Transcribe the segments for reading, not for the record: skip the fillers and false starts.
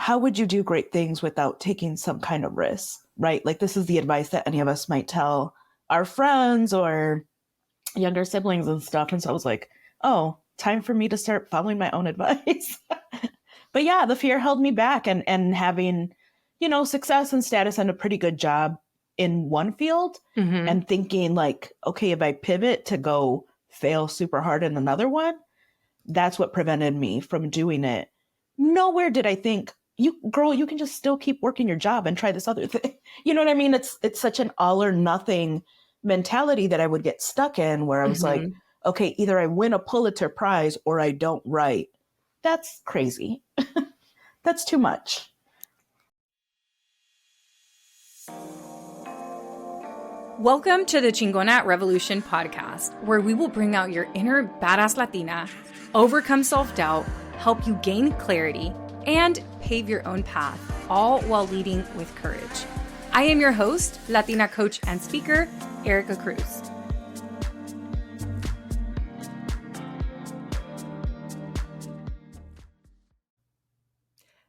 how would you do great things without taking some kind of risk, right? Like this is the advice that any of us might tell our friends or younger siblings and stuff. And so I was like, oh, time for me to start following my own advice. But yeah, the fear held me back, and having, success and status and a pretty good job in one field and thinking like, okay, if I pivot to go fail super hard in another one, that's what prevented me from doing it. Nowhere did I think, you can just still keep working your job and try this other thing. You know what I mean? It's such an all or nothing mentality that I would get stuck in, where I was like, okay, either I win a Pulitzer Prize or I don't write. That's crazy. That's too much. Welcome to the Chicana Revolution podcast, where we will bring out your inner badass Latina, overcome self-doubt, help you gain clarity, and pave your own path, all while leading with courage. I am your host, Latina coach and speaker, Erica Cruz.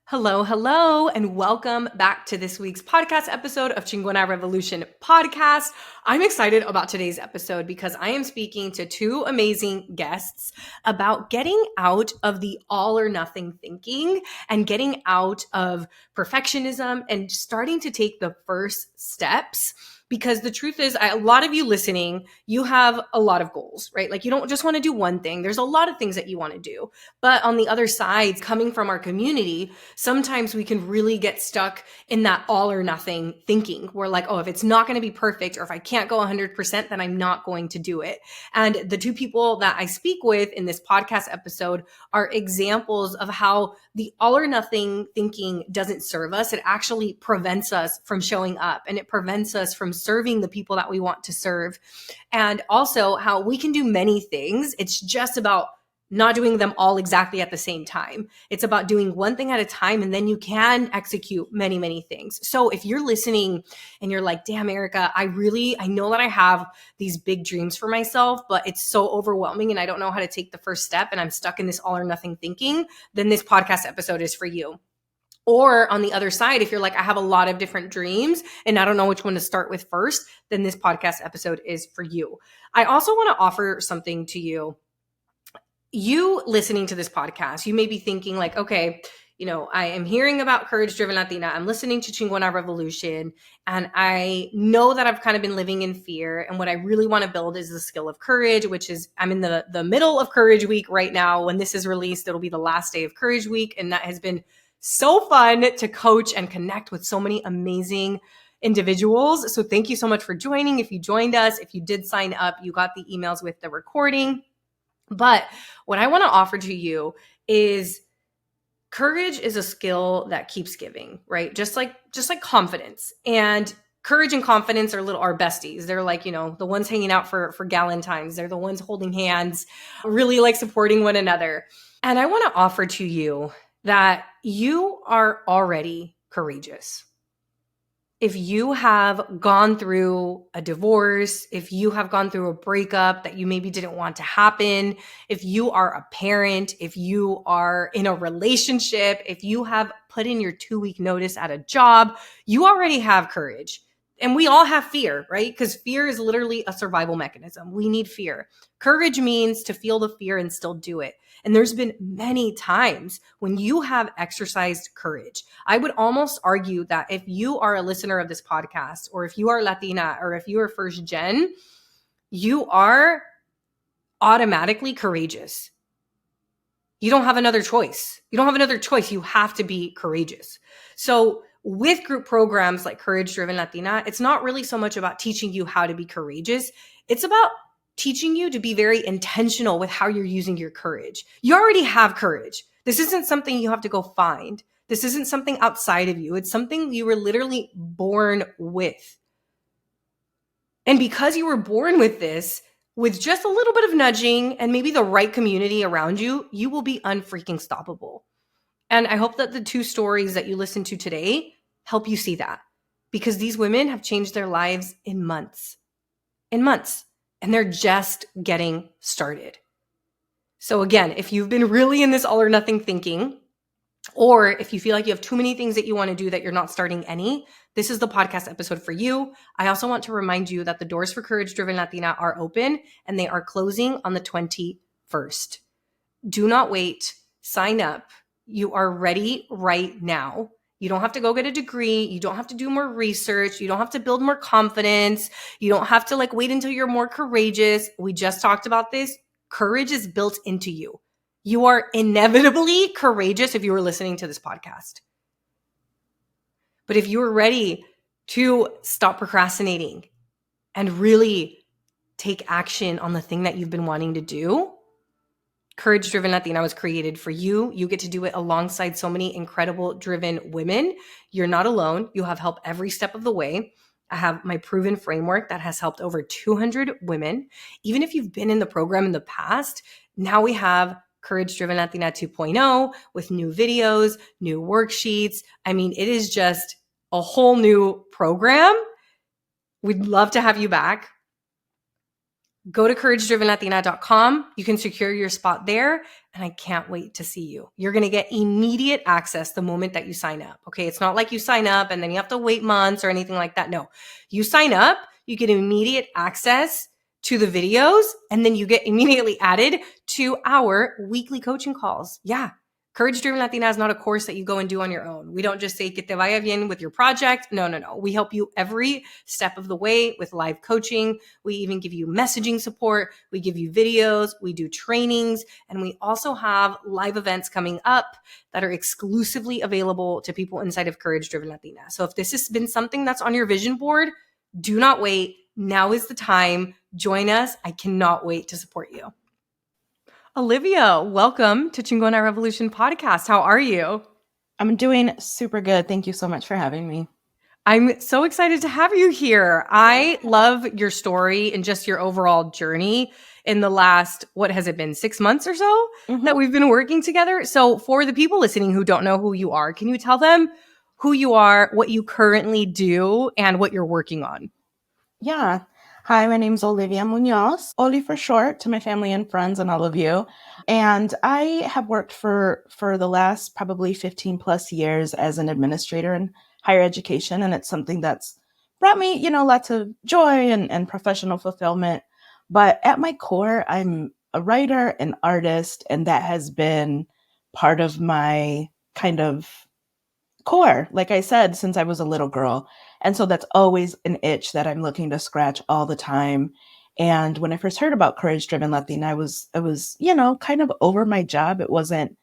Hello, and welcome back to this week's podcast episode of Chicana Revolution podcast. I'm excited about today's episode because I am speaking to two amazing guests about getting out of the all or nothing thinking and getting out of perfectionism and starting to take the first steps. Because the truth is, a lot of you listening, you have a lot of goals, right? Like you don't just want to do one thing. There's a lot of things that you want to do. But on the other side, coming from our community, sometimes we can really get stuck in that all or nothing thinking. We're like, oh, if it's not going to be perfect, or if I can't go 100%, then I'm not going to do it. And the two people that I speak with in this podcast episode are examples of how the all or nothing thinking doesn't serve us. It actually prevents us from showing up, and it prevents us from serving the people that we want to serve. And also how we can do many things. It's just about not doing them all exactly at the same time. It's about doing one thing at a time, and then you can execute many, many things. So if you're listening and you're like, damn, Erica, I know that I have these big dreams for myself, but it's so overwhelming and I don't know how to take the first step and I'm stuck in this all or nothing thinking, then this podcast episode is for you. Or on the other side, if you're like, I have a lot of different dreams and I don't know which one to start with first, then this podcast episode is for you. I also want to offer something to you. You listening to this podcast, you may be thinking like, okay, I am hearing about Courage Driven Latina. I'm listening to Chicana Revolution, and I know that I've kind of been living in fear. And what I really want to build is the skill of courage, which is I'm in the middle of Courage Week right now. When this is released, it'll be the last day of Courage Week. And that has been so fun to coach and connect with so many amazing individuals. So thank you so much for joining. If you joined us, if you did sign up, you got the emails with the recording. But what I want to offer to you is courage is a skill that keeps giving, right? Just like confidence. And courage and confidence are besties. They're like, the ones hanging out for Galentine's. They're the ones holding hands, really like supporting one another. And I want to offer to you that you are already courageous. If you have gone through a divorce, if you have gone through a breakup that you maybe didn't want to happen, if you are a parent, if you are in a relationship, if you have put in your 2-week notice at a job, you already have courage. And we all have fear, right? Because fear is literally a survival mechanism. We need fear. Courage means to feel the fear and still do it. And there's been many times when you have exercised courage. I would almost argue that if you are a listener of this podcast, or if you are Latina, or if you are first gen, you are automatically courageous. You don't have another choice. You have to be courageous. So with group programs like Courage Driven Latina, it's not really so much about teaching you how to be courageous. It's about teaching you to be very intentional with how you're using your courage. You already have courage. This isn't something you have to go find. This isn't something outside of you. It's something you were literally born with. And because you were born with this, with just a little bit of nudging and maybe the right community around you, you will be unfreaking stoppable. And I hope that the two stories that you listened to today help you see that, because these women have changed their lives in months, and they're just getting started. So again, if you've been really in this all or nothing thinking, Or if you feel like you have too many things that you want to do that you're not starting any, this is the podcast episode for you. I also want to remind you that the doors for Courage Driven Latina are open and they are closing on the 21st. Do not wait. Sign up. You are ready right now. You don't have to go get a degree. You don't have to do more research. You don't have to build more confidence. You don't have to wait until you're more courageous. We just talked about this. Courage is built into you. You are inevitably courageous if you were listening to this podcast. But if you are ready to stop procrastinating and really take action on the thing that you've been wanting to do, Courage Driven Latina was created for you. You get to do it alongside so many incredible driven women. You're not alone. You have help every step of the way. I have my proven framework that has helped over 200 women. Even if you've been in the program in the past, now we have Courage Driven Latina 2.0 with new videos, new worksheets. I mean, it is just a whole new program. We'd love to have you back. Go to couragedrivenlatina.com. You can secure your spot there, and I can't wait to see you. You're going to get immediate access the moment that you sign up. Okay, it's not like you sign up and then you have to wait months or anything like that. No, you sign up, you get immediate access to the videos, and then you get immediately added to our weekly coaching calls. Yeah. Courage Driven Latina is not a course that you go and do on your own. We don't just say, que te vaya bien with your project. No. We help you every step of the way with live coaching. We even give you messaging support. We give you videos. We do trainings. And we also have live events coming up that are exclusively available to people inside of Courage Driven Latina. So if this has been something that's on your vision board, do not wait. Now is the time. Join us. I cannot wait to support you. Olivia, welcome to Chicana Revolution podcast. How are you? I'm doing super good. Thank you so much for having me. I'm so excited to have you here. I love your story and just your overall journey in the last, what has it been, 6 months or so that we've been working together. So for the people listening who don't know who you are, can you tell them who you are, what you currently do, and what you're working on? Yeah. Hi, my name's Olivia Muñoz, Oli for short, to my family and friends and all of you. And I have worked for the last probably 15 plus years as an administrator in higher education. And it's something that's brought me, lots of joy and professional fulfillment. But at my core, I'm a writer, an artist, and that has been part of my kind of core, like I said, since I was a little girl. And so that's always an itch that I'm looking to scratch all the time. And when I first heard about Courage Driven Latina, I was, kind of over my job. It wasn't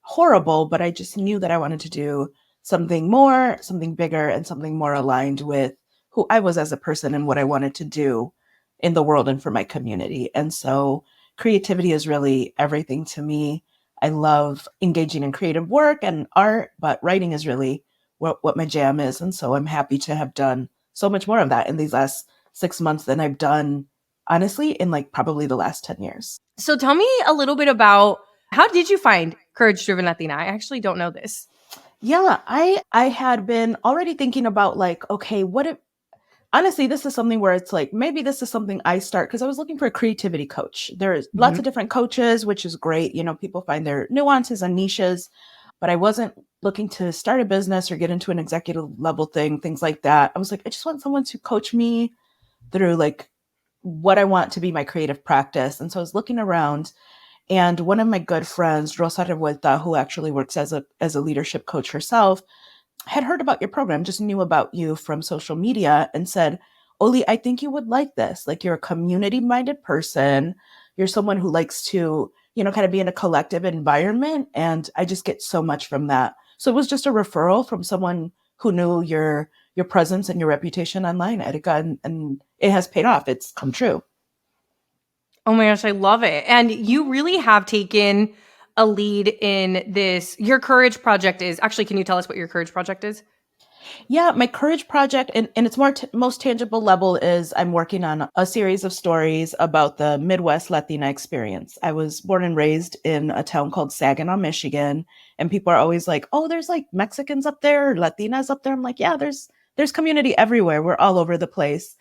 horrible, but I just knew that I wanted to do something more, something bigger, and something more aligned with who I was as a person and what I wanted to do in the world and for my community. And so creativity is really everything to me. I love engaging in creative work and art, but writing is really what my jam is. And so I'm happy to have done so much more of that in these last 6 months than I've done, honestly, in probably the last 10 years. So tell me a little bit about, how did you find Courage Driven Latina? I actually don't know this. Yeah, I had been already thinking about okay, what if, honestly, this is something where it's maybe this is something I start, because I was looking for a creativity coach. There's lots of different coaches, which is great. People find their nuances and niches, but I wasn't looking to start a business or get into an executive level thing, things like that. I was I just want someone to coach me through what I want to be my creative practice. And so I was looking around, and one of my good friends, Rosa Revuelta, who actually works as a leadership coach herself, had heard about your program, just knew about you from social media, and said, Oli, I think you would like this. You're a community-minded person. You're someone who likes to, kind of be in a collective environment. And I just get so much from that. So it was just a referral from someone who knew your presence and your reputation online, Etika, and it has paid off. It's come true. Oh my gosh, I love it. And you really have taken a lead in this. Your Courage project is, actually, can you tell us what your Courage project is? Yeah, my Courage project, and its most tangible level, is I'm working on a series of stories about the Midwest Latina experience. I was born and raised in a town called Saginaw, Michigan, and people are always like, oh, there's Mexicans up there, Latinas up there. I'm like, yeah, there's community everywhere. We're all over the place.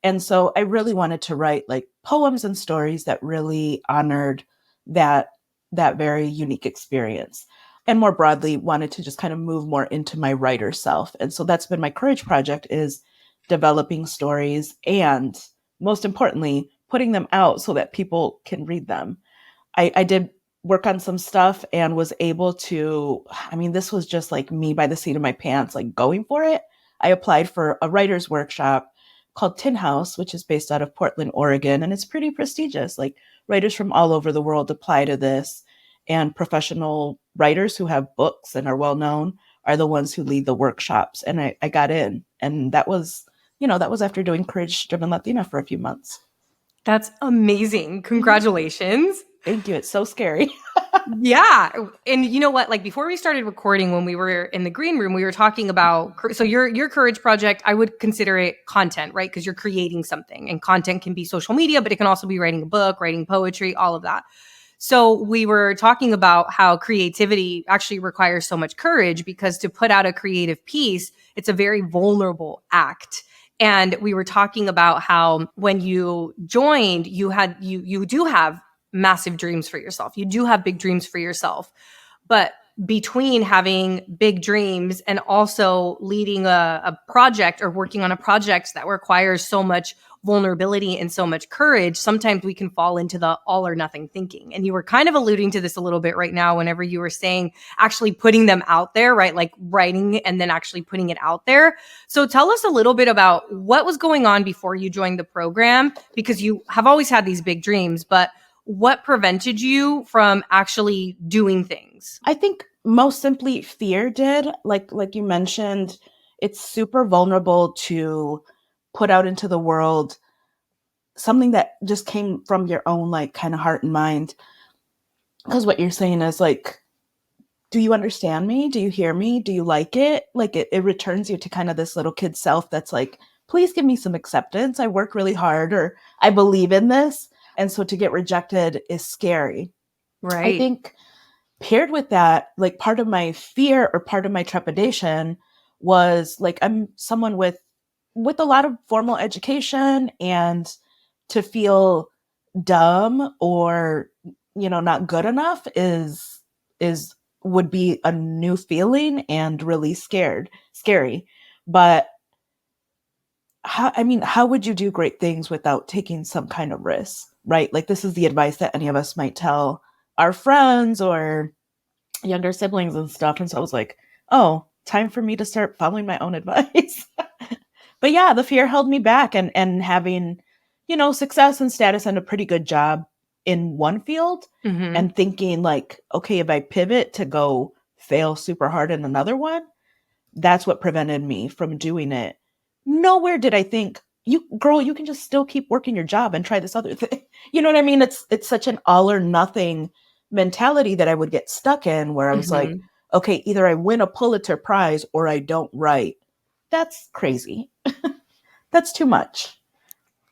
And so I really wanted to write poems and stories that really honored that very unique experience. and more broadly wanted to just kind of move more into my writer self. And so that's been my Courage project, is developing stories and, most importantly, putting them out so that people can read them. I did work on some stuff and was able to, I mean, this was just like me by the seat of my pants, like going for it. I applied for a writer's workshop called Tin House, which is based out of Portland, Oregon, and it's pretty prestigious. Like writers from all over the world apply to this, and professional writers who have books and are well known are the ones who lead the workshops. And I got in, and that was, that was after doing Courage Driven Latina for a few months. That's amazing. Congratulations. Thank you. It's so scary. Yeah. And you know what? Like before we started recording, when we were in the green room, we were talking about, so your Courage project, I would consider it content, right? Because you're creating something, and content can be social media, but it can also be writing a book, writing poetry, all of that. So we were talking about how creativity actually requires so much courage, because to put out a creative piece, it's a very vulnerable act. And we were talking about how when you joined, you do have massive dreams for yourself. You do have big dreams for yourself. But between having big dreams and also leading a project or working on a project that requires so much vulnerability and so much courage, sometimes we can fall into the all or nothing thinking. And you were kind of alluding to this a little bit right now whenever you were saying actually putting them out there, right? Like writing and then actually putting it out there. So tell us a little bit about what was going on before you joined the program, because you have always had these big dreams, but what prevented you from actually doing things? I think most simply fear did. Like you mentioned, it's super vulnerable to put out into the world something that just came from your own like kind of heart and mind. Because what you're saying is like, do you understand me? Do you hear me? Do you like it? Like it returns you to kind of this little kid self that's like, please give me some acceptance. I worked really hard, or I believe in this. And so to get rejected is scary. Right. I think paired with that, like part of my fear or part of my trepidation was like, I'm someone with a lot of formal education, and to feel dumb or, not good enough is would be a new feeling and really scary. But how would you do great things without taking some kind of risk, right? Like this is the advice that any of us might tell our friends or younger siblings and stuff. And so I was like, oh, time for me to start following my own advice. But yeah, the fear held me back, and having, success and status and a pretty good job in one field, Mm-hmm. and thinking like, okay, if I pivot to go fail super hard in another one, that's what prevented me from doing it. Nowhere did I think, you can just still keep working your job and try this other thing. You know what I mean? It's such an all or nothing mentality that I would get stuck in, where I was like, okay, either I win a Pulitzer Prize or I don't write. That's crazy. That's too much.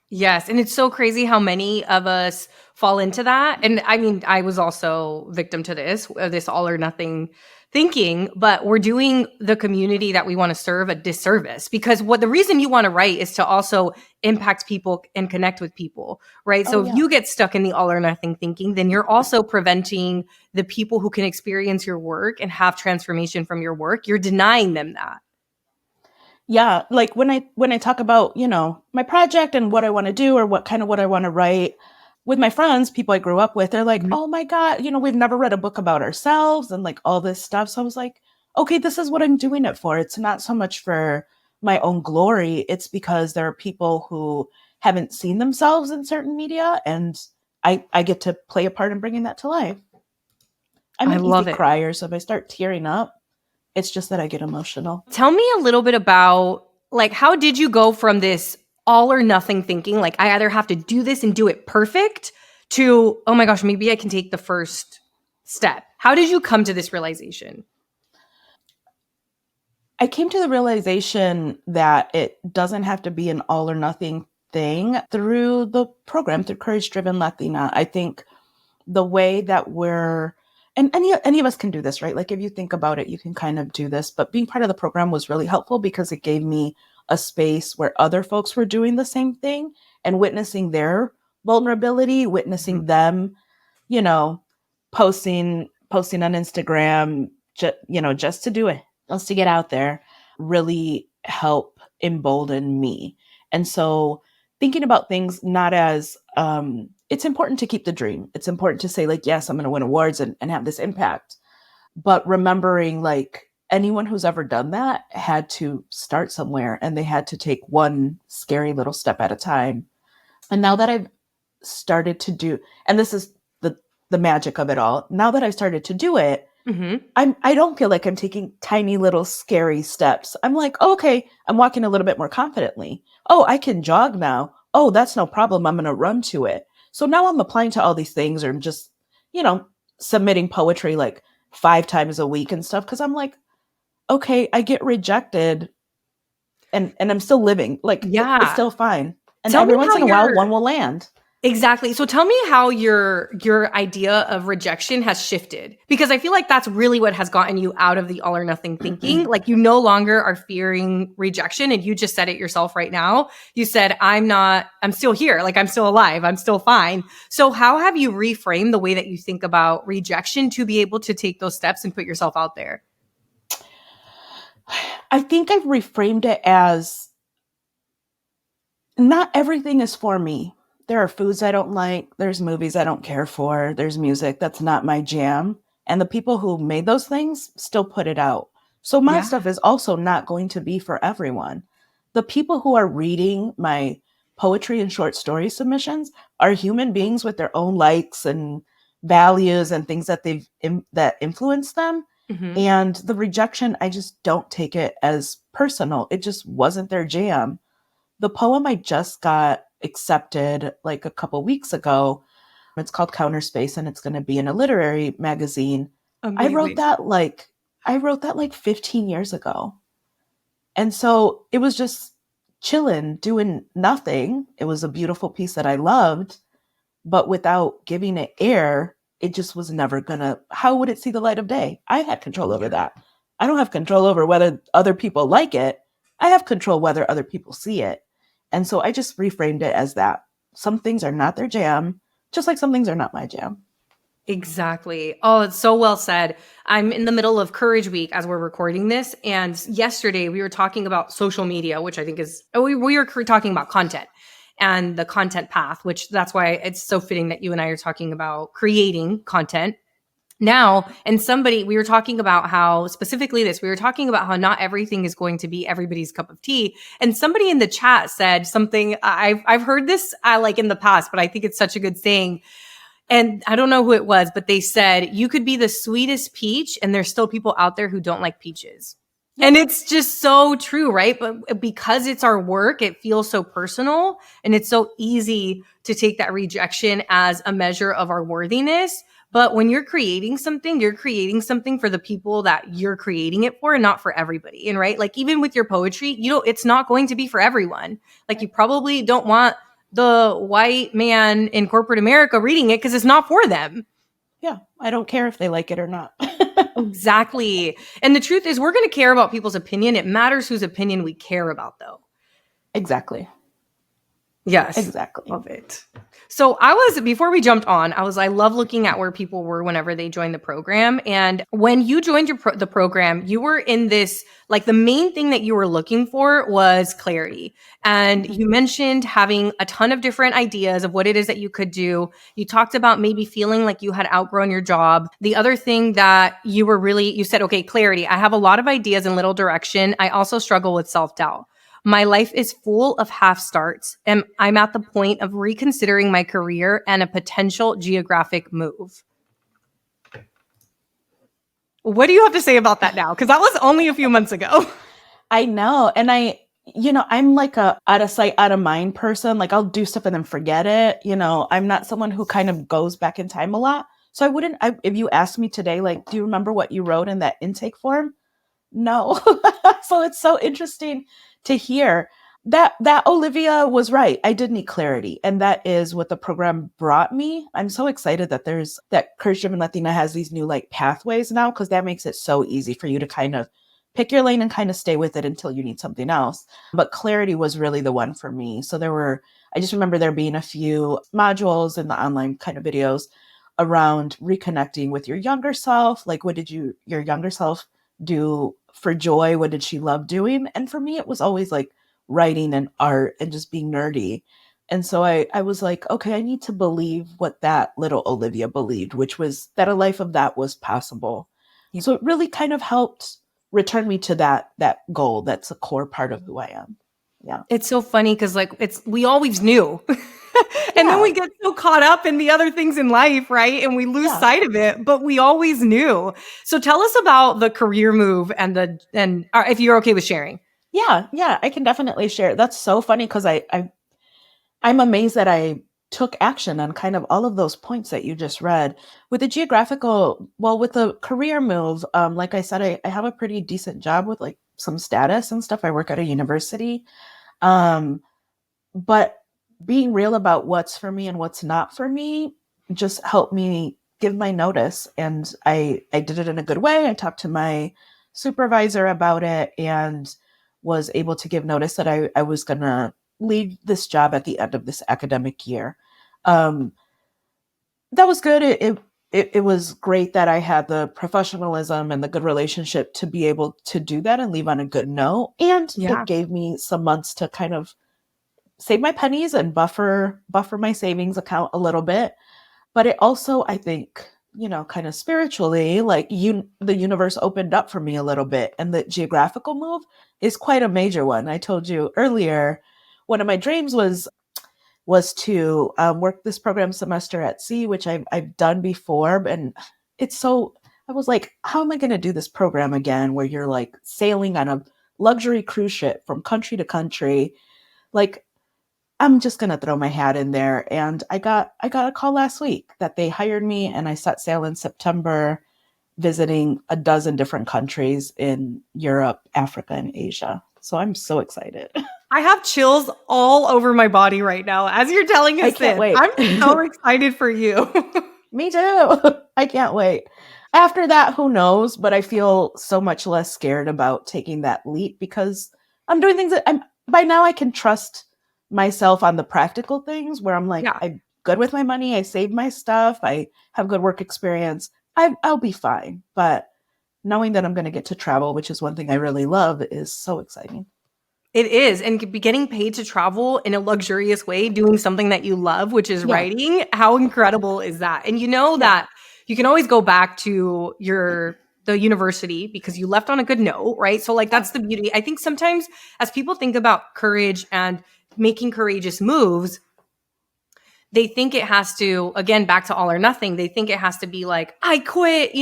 Yes. And it's so crazy how many of us fall into that. And I mean, I was also victim to this all or nothing thinking, but we're doing the community that we want to serve a disservice, because the reason you want to write is to also impact people and connect with people, right? So if you get stuck in the all or nothing thinking, then you're also preventing the people who can experience your work and have transformation from your work. You're denying them that. Yeah, like when I talk about, my project and what I want to do, or what I want to write with my friends, people I grew up with, they're like, oh my God, we've never read a book about ourselves and like all this stuff. So I was like, okay, this is what I'm doing it for. It's not so much for my own glory. It's because there are people who haven't seen themselves in certain media, and I get to play a part in bringing that to life. I'm an easy crier, so if I start tearing up, it's just that I get emotional. Tell me a little bit about, like, how did you go from this all or nothing thinking, like, I either have to do this and do it perfect, to, oh my gosh, maybe I can take the first step? How did you come to this realization? I came to the realization that it doesn't have to be an all or nothing thing through the program, through Courage Driven Latina. I think the way that and any of us can do this, right? Like if you think about it, you can kind of do this, but being part of the program was really helpful because it gave me a space where other folks were doing the same thing, and witnessing their vulnerability, witnessing them, posting on Instagram, just to do it, just to get out there, really help embolden me. And so thinking about things not as, it's important to keep the dream. It's important to say like, yes, I'm going to win awards and have this impact. But remembering like anyone who's ever done that had to start somewhere and they had to take one scary little step at a time. And now that I've started to do, and this is the magic of it all, now that I've started to do it, I don't feel like I'm taking tiny little scary steps. I'm like, oh, okay, I'm walking a little bit more confidently. Oh, I can jog now. Oh, that's no problem. I'm going to run to it. So now I'm applying to all these things, or I'm just, submitting poetry like 5 times a week and stuff. Cause I'm like, okay, I get rejected and I'm still living. Like, it's still fine. And every once in a while, one will land. Exactly. So tell me how your idea of rejection has shifted, because I feel like that's really what has gotten you out of the all or nothing thinking. Like, you no longer are fearing rejection, and you just said it yourself right now. You said, I'm still here. Like, I'm still alive. I'm still fine. So how have you reframed the way that you think about rejection to be able to take those steps and put yourself out there? I think I've reframed it as not everything is for me. There are foods I don't like. There's movies I don't care for. There's music that's not my jam. And the people who made those things still put it out. So my stuff is also not going to be for everyone. The people who are reading my poetry and short story submissions are human beings with their own likes and values and things that that influence them. And the rejection, I just don't take it as personal. It just wasn't their jam. The poem I just got accepted like a couple weeks ago, it's called Counterspace, and it's going to be in a literary magazine. Amazing. I wrote that like 15 years ago. And so it was just chilling, doing nothing. It was a beautiful piece that I loved, but without giving it air, it just was never gonna, how would it see the light of day? I had control over that. I don't have control over whether other people like it. I have control whether other people see it. And so I just reframed it as that. Some things are not their jam, just like some things are not my jam. Exactly. Oh, it's so well said. I'm in the middle of Courage Week as we're recording this. And yesterday we were talking about social media, which I think is, we were talking about content and the content path, which that's why it's so fitting that you and I are talking about creating content now. And we were talking about how, specifically we were talking about how not everything is going to be everybody's cup of tea. And somebody in the chat said something, I've heard this like in the past, but I think it's such a good saying. And I don't know who it was, but they said, you could be the sweetest peach and there's still people out there who don't like peaches. And it's just so true, right? But because it's our work, it feels so personal, and it's so easy to take that rejection as a measure of our worthiness. But when you're creating something for the people that you're creating it for, and not for everybody. And right, like even with your poetry, it's not going to be for everyone. Like, you probably don't want the white man in corporate America reading it because it's not for them. Yeah, I don't care if they like it or not. Exactly. And the truth is, we're going to care about people's opinion. It matters whose opinion we care about, though. Exactly. Yes. Exactly. Love it. So before we jumped on, I love looking at where people were whenever they joined the program. And when you joined the program, you were in this, like, the main thing that you were looking for was clarity. And you mentioned having a ton of different ideas of what it is that you could do. You talked about maybe feeling like you had outgrown your job. The other thing that you said, okay, clarity. I have a lot of ideas and little direction. I also struggle with self-doubt. My life is full of half starts, and I'm at the point of reconsidering my career and a potential geographic move. What do you have to say about that now? Because that was only a few months ago. I know. And I'm like a out of sight, out of mind person. Like, I'll do stuff and then forget it. I'm not someone who kind of goes back in time a lot. So if you asked me today, like, do you remember what you wrote in that intake form? No. So it's so interesting to hear that Olivia was right. I did need clarity. And that is what the program brought me. I'm so excited that that Courage Driven Latina has these new like pathways now, because that makes it so easy for you to kind of pick your lane and kind of stay with it until you need something else. But clarity was really the one for me. So I just remember there being a few modules in the online kind of videos around reconnecting with your younger self. Like, what did your younger self do for joy? What did she love doing? And for me, it was always like writing and art and just being nerdy. And so I was like, okay, I need to believe what that little Olivia believed, which was that a life of that was possible. So it really kind of helped return me to that goal. That's a core part of who I am. Yeah. It's so funny because like we always knew. And then we get so caught up in the other things in life, right? And we lose sight of it, but we always knew. So tell us about the career move and if you're okay with sharing. Yeah, I can definitely share. That's so funny because I'm amazed that I took action on kind of all of those points that you just read. With the with the career move, like I said, I have a pretty decent job with like some status and stuff. I work at a university. But being real about what's for me and what's not for me just helped me give my notice. And I did it in a good way. I talked to my supervisor about it and was able to give notice that I was going to leave this job at the end of this academic year. That was good. It was great that I had the professionalism and the good relationship to be able to do that and leave on a good note. And it gave me some months to kind of save my pennies and buffer my savings account a little bit. But it also, I think, kind of spiritually, like the universe opened up for me a little bit. And the geographical move is quite a major one. I told you earlier, one of my dreams was to work this program semester at sea, which I've done before. And I was like, how am I going to do this program again, where you're like sailing on a luxury cruise ship from country to country? Like, I'm just going to throw my hat in there. And I got a call last week that they hired me, and I set sail in September, visiting a dozen different countries in Europe, Africa, and Asia. So I'm so excited. I have chills all over my body right now as you're telling us I can't wait. I'm so excited for you. Me too. I can't wait. After that, who knows? But I feel so much less scared about taking that leap because I'm doing things that by now I can trust myself on the practical things where I'm like, I'm good with my money. I save my stuff. I have good work experience. I'll be fine. But knowing that I'm going to get to travel, which is one thing I really love, is so exciting. It is. And getting paid to travel in a luxurious way, doing something that you love, which is writing. How incredible is that? And that you can always go back to the university because you left on a good note, right? So like, that's the beauty. I think sometimes as people think about courage and making courageous moves, they think it has to, again, back to all or nothing. They think it has to be like, I quit,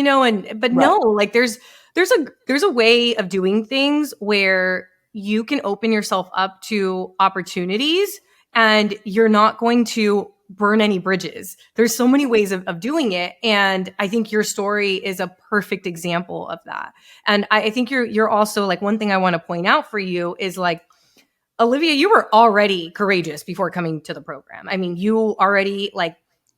but no, like there's a way of doing things where you can open yourself up to opportunities and you're not going to burn any bridges. There's so many ways of doing it. And I think your story is a perfect example of that. And I think you're also like, one thing I want to point out for you is like, Olivia, you were already courageous before coming to the program. I mean, you already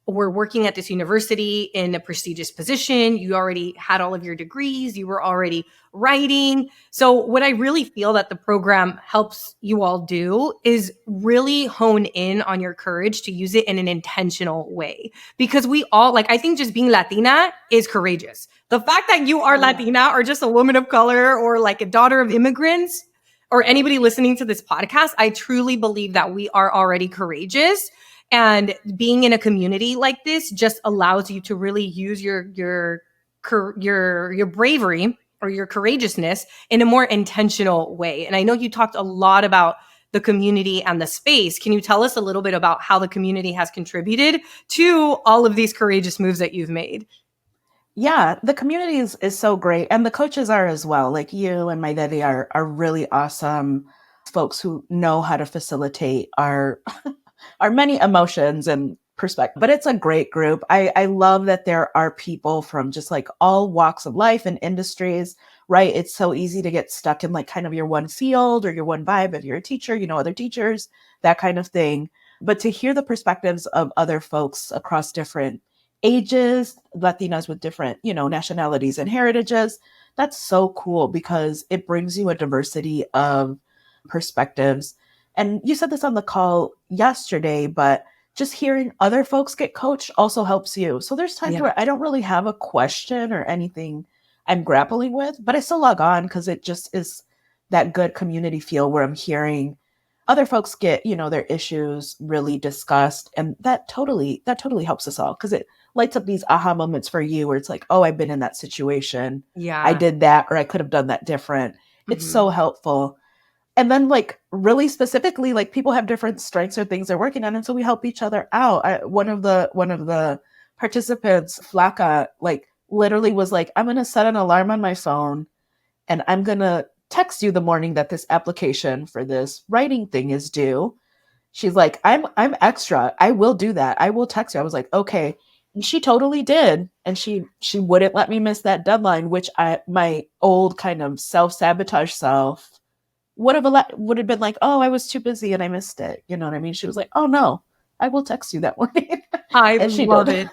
were working at this university in a prestigious position. You already had all of your degrees. You were already writing. So what I really feel that the program helps you all do is really hone in on your courage to use it in an intentional way. Because we all, I think just being Latina is courageous. The fact that you are Latina or just a woman of color or like a daughter of immigrants, or anybody listening to this podcast, I truly believe that we are already courageous. And being in a community like this just allows you to really use your bravery or your courageousness in a more intentional way. And I know you talked a lot about the community and the space. Can you tell us a little bit about how the community has contributed to all of these courageous moves that you've made? Yeah, the community is so great. And the coaches are as well. Like you and my daddy are really awesome folks who know how to facilitate our many emotions and perspective. But it's a great group. I love that there are people from just like all walks of life and industries, right? It's so easy to get stuck in like kind of your one field or your one vibe. If you're a teacher, other teachers, that kind of thing. But to hear the perspectives of other folks across different ages, Latinas with different, nationalities and heritages, that's so cool because it brings you a diversity of perspectives. And you said this on the call yesterday, but just hearing other folks get coached also helps you. So there's times where I don't really have a question or anything I'm grappling with, but I still log on because it just is that good community feel where I'm hearing other folks get, their issues really discussed. And that totally helps us all because it lights up these aha moments for you where it's like, oh, I've been in that situation. Yeah. I did that, or I could have done that different. It's so helpful. And then like really specifically, like people have different strengths or things they're working on. And so we help each other out. One of the participants, Flaka, like literally was like, I'm going to set an alarm on my phone and I'm going to text you the morning that this application for this writing thing is due. She's like, I'm extra. I will do that. I will text you. I was like, okay. And she totally did. And she wouldn't let me miss that deadline, which my old kind of self-sabotage self would have been like, oh, I was too busy and I missed it. You know what I mean? She was like, oh no, I will text you that morning. I love it.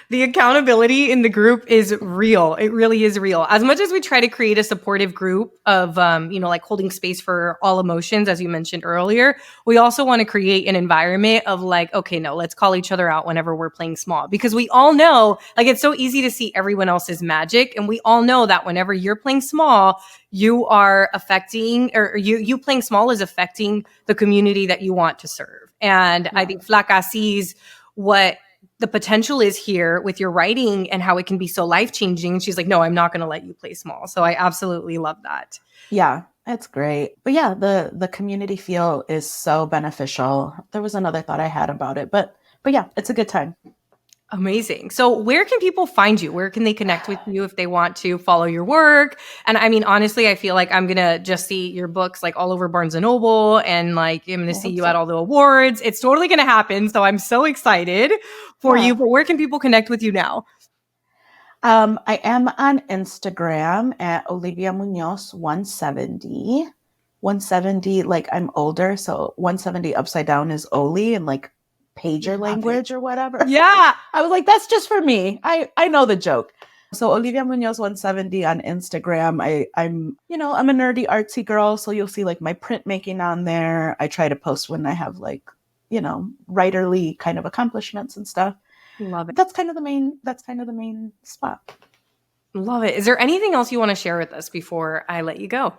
The accountability in the group is real. It really is real. As much as we try to create a supportive group of, like holding space for all emotions, as you mentioned earlier, we also want to create an environment of like, okay, no, let's call each other out whenever we're playing small, because we all know, like, it's so easy to see everyone else's magic. And we all know that whenever you're playing small, you are affecting, or you playing small is affecting the community that you want to serve. And I think Flaka sees what the potential is here with your writing and how it can be so life-changing. She's like, no, I'm not going to let you play small. So I absolutely love that. Yeah, it's great. But yeah, the community feel is so beneficial. There was another thought I had about it, but yeah, it's a good time. Amazing. So where can people find you? Where can they connect with you if they want to follow your work? And I mean, honestly, I feel like I'm going to just see your books like all over Barnes & Noble, and like I'm going to see you at all the awards. It's totally going to happen. So I'm so excited for you. But where can people connect with you now? I am on Instagram at Olivia Muñoz 170. 170, like I'm older, so 170 upside down is Oli, and like pager language or whatever. Yeah. I was like, that's just for me. I know the joke. So Olivia Muñoz 170 on Instagram. I'm a nerdy artsy girl. So you'll see like my printmaking on there. I try to post when I have like, writerly kind of accomplishments and stuff. Love it. That's kind of the main spot. Love it. Is there anything else you want to share with us before I let you go?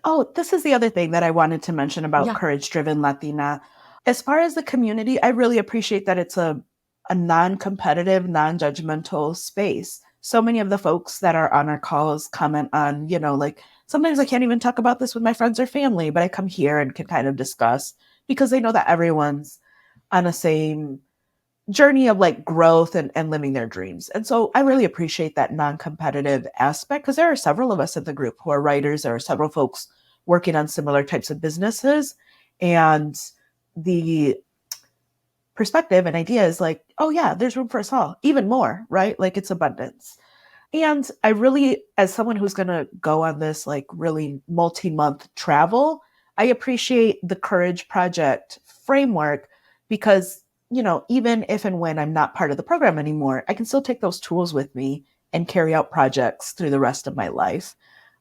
Oh, this is the other thing that I wanted to mention about Courage Driven Latina. As far as the community, I really appreciate that it's a non-competitive, non-judgmental space. So many of the folks that are on our calls comment on, like sometimes I can't even talk about this with my friends or family, but I come here and can kind of discuss because they know that everyone's on the same journey of like growth and living their dreams. And so I really appreciate that non-competitive aspect because there are several of us in the group who are writers. There are several folks working on similar types of businesses. And the perspective and idea is like, oh yeah, there's room for us all, even more, right? Like it's abundance. And I really, as someone who's going to go on this like really multi-month travel, I appreciate the Courage Project framework because, even if and when I'm not part of the program anymore, I can still take those tools with me and carry out projects through the rest of my life,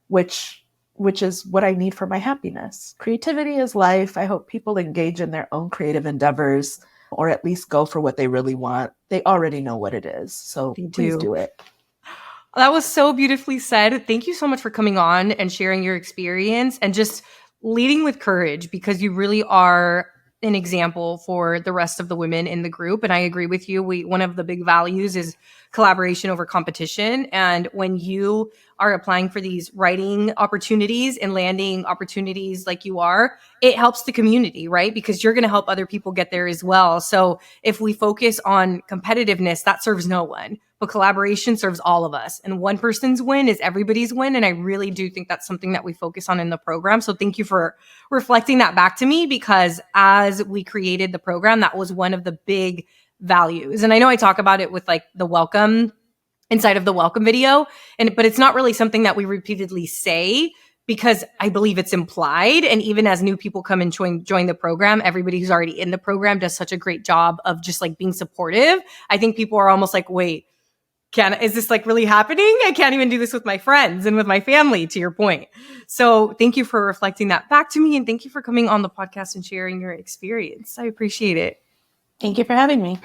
which is what I need for my happiness. Creativity is life. I hope people engage in their own creative endeavors or at least go for what they really want. They already know what it is. So please do it. That was so beautifully said. Thank you so much for coming on and sharing your experience and just leading with courage, because you really are an example for the rest of the women in the group. And I agree with you. One of the big values is collaboration over competition. And when you are applying for these writing opportunities and landing opportunities like you are, it helps the community, right? Because you're going to help other people get there as well. So if we focus on competitiveness, that serves no one, but collaboration serves all of us. And one person's win is everybody's win. And I really do think that's something that we focus on in the program. So thank you for reflecting that back to me, because as we created the program, that was one of the big values. And I know I talk about it with like the welcome inside of the welcome video, but it's not really something that we repeatedly say because I believe it's implied. And even as new people come and join the program, everybody who's already in the program does such a great job of just like being supportive. I think people are almost like, wait, is this like really happening? I can't even do this with my friends and with my family, to your point. So thank you for reflecting that back to me. And thank you for coming on the podcast and sharing your experience. I appreciate it. Thank you for having me.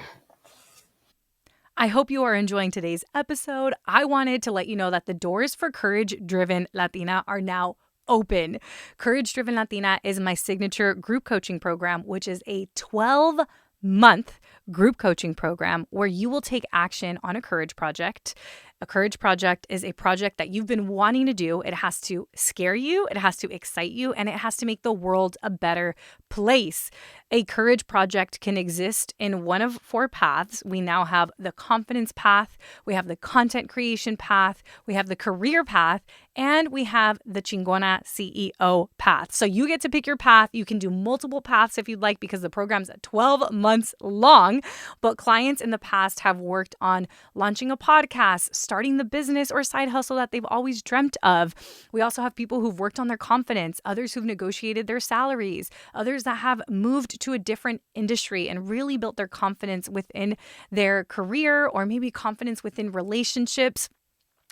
I hope you are enjoying today's episode. I wanted to let you know that the doors for Courage Driven Latina are now open. Courage Driven Latina is my signature group coaching program, which is a 12-month group coaching program where you will take action on a courage project. A courage project is a project that you've been wanting to do. It has to scare you, it has to excite you, and it has to make the world a better place. A courage project can exist in one of 4 paths. We now have the confidence path, we have the content creation path, we have the career path, and we have the Chingona CEO path. So you get to pick your path. You can do multiple paths if you'd like because the program's 12 months long. But clients in the past have worked on launching a podcast, starting the business or side hustle that they've always dreamt of. We also have people who've worked on their confidence, others who've negotiated their salaries, others that have moved to a different industry and really built their confidence within their career or maybe confidence within relationships.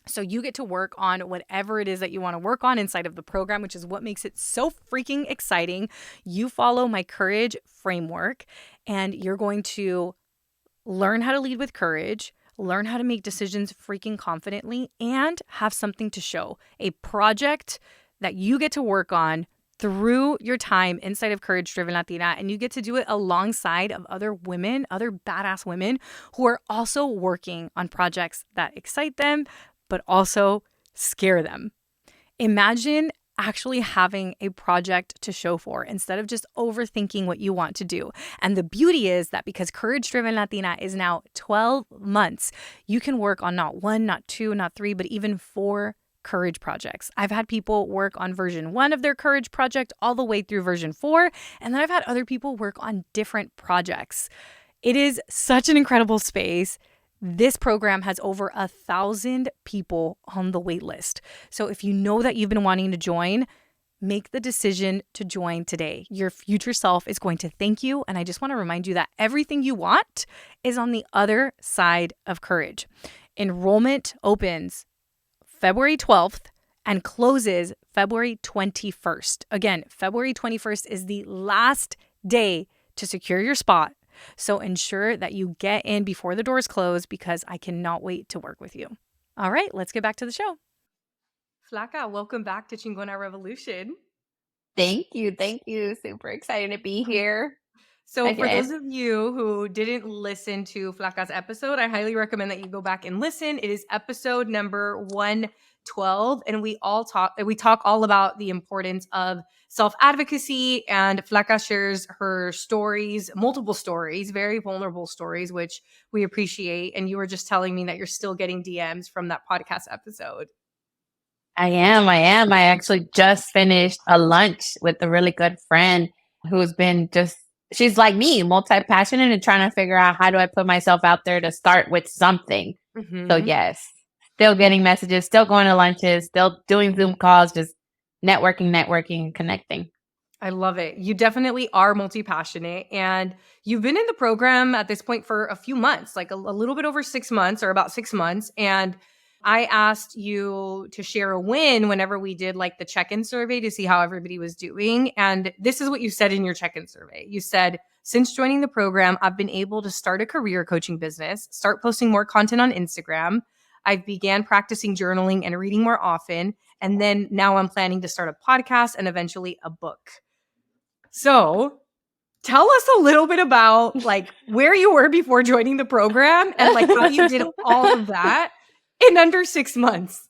So you get to work on whatever it is that you want to work on inside of the program, which is what makes it so freaking exciting. You follow my courage framework and you're going to learn how to lead with courage, learn how to make decisions freaking confidently, and have something to show. A project that you get to work on through your time inside of Courage Driven Latina, and you get to do it alongside of other women, other badass women who are also working on projects that excite them, but also scare them. Imagine actually having a project to show for instead of just overthinking what you want to do. And the beauty is that because Courage Driven Latina is now 12 months, you can work on not 1, not 2, not 3, but even 4 courage projects. I've had people work on version 1 of their courage project all the way through version 4, and then I've had other people work on different projects. It is such an incredible space. This program has over 1,000 people on the wait list. So if you know that you've been wanting to join, make the decision to join today. Your future self is going to thank you. And I just want to remind you that everything you want is on the other side of courage. Enrollment opens February 12th and closes February 21st. Again, February 21st is the last day to secure your spot. So ensure that you get in before the doors close because I cannot wait to work with you. All right, let's get back to the show. Flaka, welcome back to Chingona Revolution. Thank you. Thank you. Super excited to be here. So for those of you who didn't listen to Flaka's episode, I highly recommend that you go back and listen. It is episode number 112, and we talk all about the importance of self-advocacy, and Flaka shares her stories, multiple stories, very vulnerable stories, which we appreciate. And you were just telling me that you're still getting DMs from that podcast episode. I am. I actually just finished a lunch with a really good friend who's been she's like me, multi-passionate and trying to figure out how do I put myself out there to start with something. So yes, still getting messages, still going to lunches, still doing Zoom calls, just networking, connecting. I love it. You definitely are multi-passionate, and you've been in the program at this point for a few months, like a little bit over 6 months or about 6 months. And I asked you to share a win whenever we did like the check-in survey to see how everybody was doing. And this is what you said in your check-in survey. You said, since joining the program, I've been able to start a career coaching business, start posting more content on Instagram. I began practicing journaling and reading more often. And then now I'm planning to start a podcast and eventually a book. So tell us a little bit about like where you were before joining the program and like how you did all of that in under 6 months.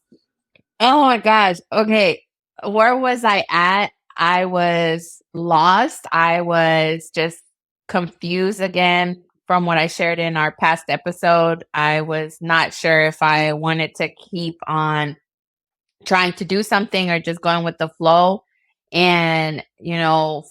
Oh my gosh. Okay. Where was I at? I was lost. I was just confused again from what I shared in our past episode. I was not sure if I wanted to keep on trying to do something or just going with the flow. And,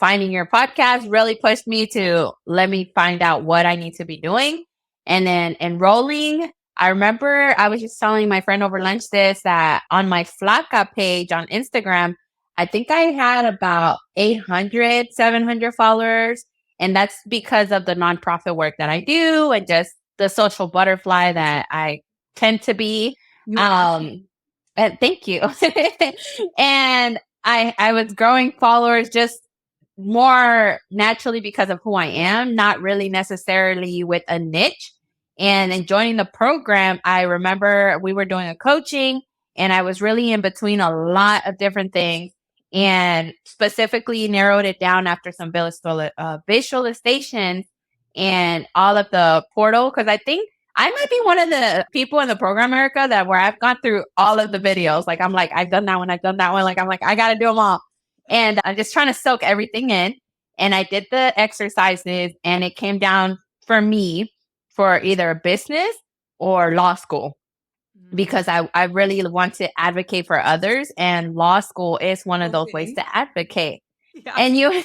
finding your podcast really pushed me to let me find out what I need to be doing. And then enrolling, I remember I was just telling my friend over lunch that on my Flaka page on Instagram, I think I had about 800, 700 followers. And that's because of the nonprofit work that I do and just the social butterfly that I tend to be. Thank you. And I was growing followers just more naturally because of who I am, not really necessarily with a niche. And in joining the program, I remember we were doing a coaching and I was really in between a lot of different things and specifically narrowed it down after some visualizations and all of the portal. Cause I think I might be one of the people in the program, Erica, that where I've gone through all of the videos. Like I'm like, I've done that one. I've done that one. Like, I'm like, I got to do them all. And I'm just trying to soak everything in. And I did the exercises and it came down for me for either business or law school because I really want to advocate for others. And law school is one of those ways to advocate. Yeah. And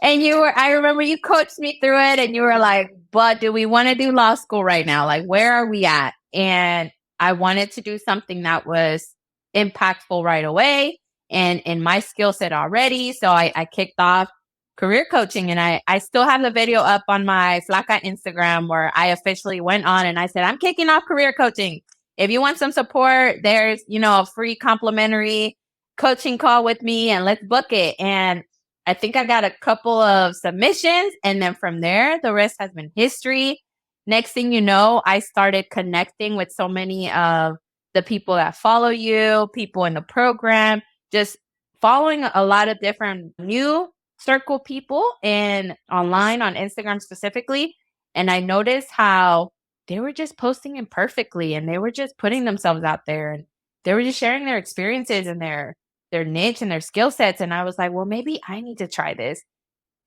I remember you coached me through it and you were like, but do we want to do law school right now? Like, where are we at? And I wanted to do something that was impactful right away and in my skill set already. So I kicked off career coaching and I still have the video up on my Flaka Instagram where I officially went on and I said, I'm kicking off career coaching. If you want some support, there's, a free complimentary coaching call with me and let's book it. And I think I got a couple of submissions and then from there, the rest has been history. Next thing you know, I started connecting with so many of the people that follow you, people in the program, just following a lot of different new circle people and online on Instagram specifically. And I noticed how they were just posting imperfectly and they were just putting themselves out there and they were just sharing their experiences and their niche and their skill sets. And I was like, well, maybe I need to try this.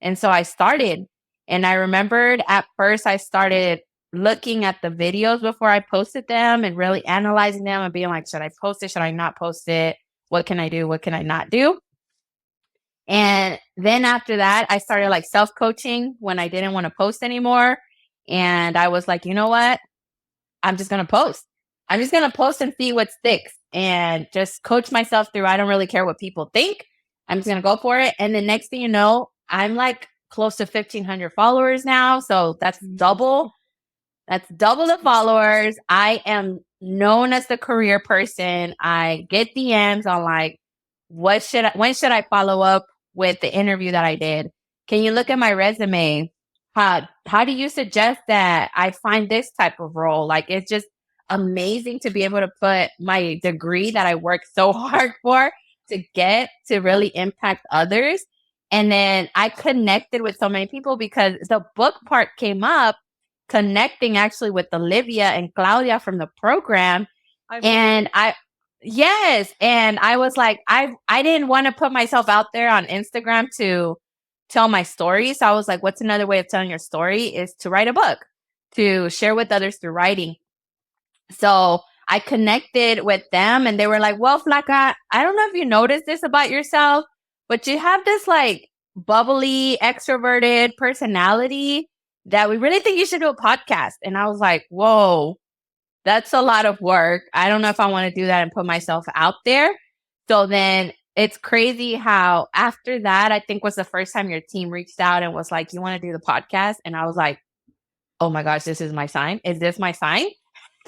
And so I started. And I remembered at first I started looking at the videos before I posted them and really analyzing them and being like, should I post it? Should I not post it? What can I do? What can I not do? And then after that, I started like self-coaching when I didn't want to post anymore. And I was like, you know what? I'm just going to post. I'm just going to post and see what sticks and just coach myself through. I don't really care what people think. I'm just going to go for it. And the next thing you know, I'm like close to 1,500 followers now. So that's double. That's double the followers. I am known as the career person. I get DMs on like, when should I follow up with the interview that I did? Can you look at my resume? How do you suggest that I find this type of role? Like, it's just amazing to be able to put my degree that I worked so hard for to get to really impact others. And then I connected with so many people because the book part came up, connecting actually with Olivia and Claudia from the program. Yes. And I was like, I didn't want to put myself out there on Instagram to tell my story. So I was like, what's another way of telling your story is to write a book, to share with others through writing. So I connected with them and they were like, well, Flaka, I don't know if you noticed this about yourself, but you have this like bubbly, extroverted personality that we really think you should do a podcast. And I was like, whoa, that's a lot of work. I don't know if I want to do that and put myself out there. So then it's crazy how after that, I think was the first time your team reached out and was like, you want to do the podcast? And I was like, oh my gosh, this is my sign. Is this my sign?